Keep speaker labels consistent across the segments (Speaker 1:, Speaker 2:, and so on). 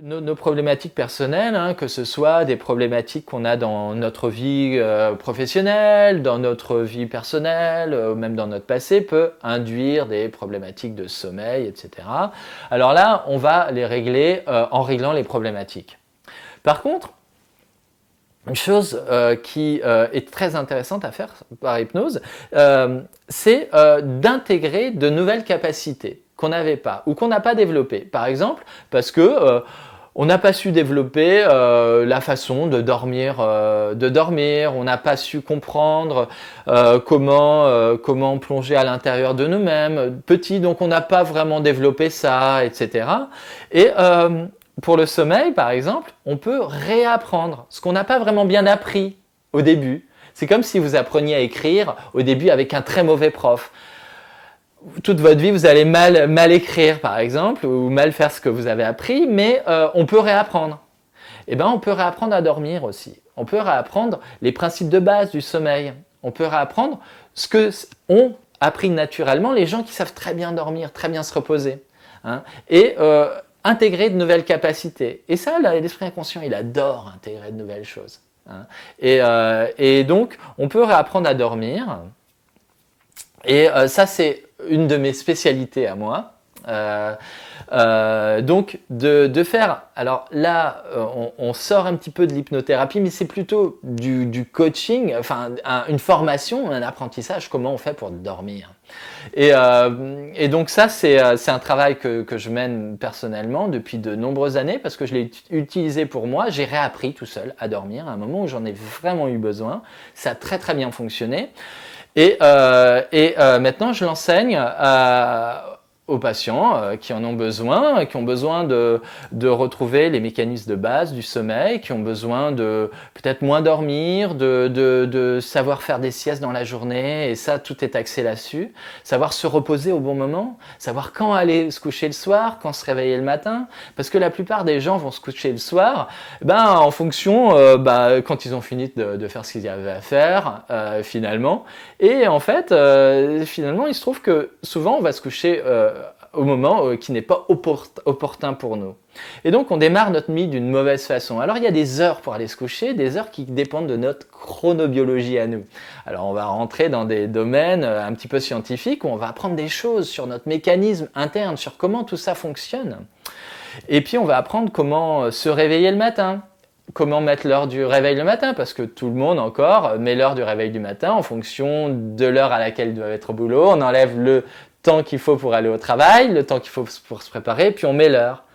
Speaker 1: Nos problématiques personnelles, hein, que ce soit des problématiques qu'on a dans notre vie professionnelle, dans notre vie personnelle, même dans notre passé, peut induire des problématiques de sommeil, etc. Alors là, on va les régler en réglant les problématiques. Par contre, une chose qui est très intéressante à faire par hypnose, c'est d'intégrer de nouvelles capacités qu'on n'avait pas ou qu'on n'a pas développées. Par exemple, parce que on n'a pas su développer la façon de dormir, on n'a pas su comprendre comment plonger à l'intérieur de nous-mêmes. Petit, donc on n'a pas vraiment développé ça, etc. Et pour le sommeil, par exemple, on peut réapprendre ce qu'on n'a pas vraiment bien appris au début. C'est comme si vous appreniez à écrire au début avec un très mauvais prof. Toute votre vie, vous allez mal écrire, par exemple, ou mal faire ce que vous avez appris, mais on peut réapprendre. Eh bien, on peut réapprendre à dormir aussi. On peut réapprendre les principes de base du sommeil. On peut réapprendre ce que ont appris naturellement les gens qui savent très bien dormir, très bien se reposer. Hein. Et intégrer de nouvelles capacités. Et ça, l'esprit inconscient, il adore intégrer de nouvelles choses. Hein. Et donc, on peut réapprendre à dormir. Et ça, c'est une de mes spécialités à moi. Donc, de faire... Alors là, on sort un petit peu de l'hypnothérapie, mais c'est plutôt du coaching, enfin, une formation, un apprentissage, comment on fait pour dormir. Et donc ça, c'est un travail que je mène personnellement depuis de nombreuses années parce que je l'ai utilisé pour moi. J'ai réappris tout seul à dormir à un moment où j'en ai vraiment eu besoin. Ça a très très bien fonctionné. Et maintenant, je l'enseigne aux patients qui en ont besoin, qui ont besoin de retrouver les mécanismes de base du sommeil, qui ont besoin de peut-être moins dormir, de savoir faire des siestes dans la journée, et ça, tout est axé là-dessus. Savoir se reposer au bon moment, savoir quand aller se coucher le soir, quand se réveiller le matin, parce que la plupart des gens vont se coucher le soir, en fonction, quand ils ont fini de faire ce qu'ils avaient à faire, finalement. Et en fait, finalement, il se trouve que souvent, on va se coucher au moment qui n'est pas opportun pour nous. Et donc, on démarre notre nuit d'une mauvaise façon. Alors, il y a des heures pour aller se coucher, des heures qui dépendent de notre chronobiologie à nous. Alors, on va rentrer dans des domaines un petit peu scientifiques où on va apprendre des choses sur notre mécanisme interne, sur comment tout ça fonctionne. Et puis, on va apprendre comment se réveiller le matin. Comment mettre l'heure du réveil le matin, parce que tout le monde encore met l'heure du réveil du matin en fonction de l'heure à laquelle il doit être au boulot. On enlève le temps qu'il faut pour aller au travail, le temps qu'il faut pour se préparer, puis on met l'heure.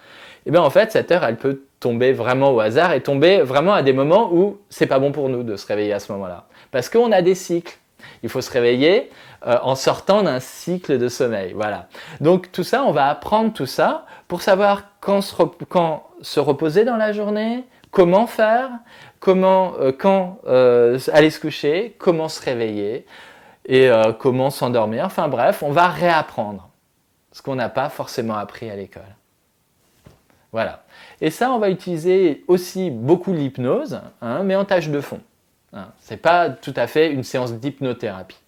Speaker 1: Et bien en fait, cette heure, elle peut tomber vraiment au hasard et tomber vraiment à des moments où c'est pas bon pour nous de se réveiller à ce moment-là. Parce qu'on a des cycles. Il faut se réveiller en sortant d'un cycle de sommeil. Voilà. Donc tout ça, on va apprendre tout ça pour savoir quand se reposer dans la journée, comment faire, quand aller se coucher, comment se réveiller et comment s'endormir. Enfin bref, on va réapprendre ce qu'on n'a pas forcément appris à l'école. Voilà. Et ça, on va utiliser aussi beaucoup l'hypnose, hein, mais en tâche de fond. Hein. Ce n'est pas tout à fait une séance d'hypnothérapie.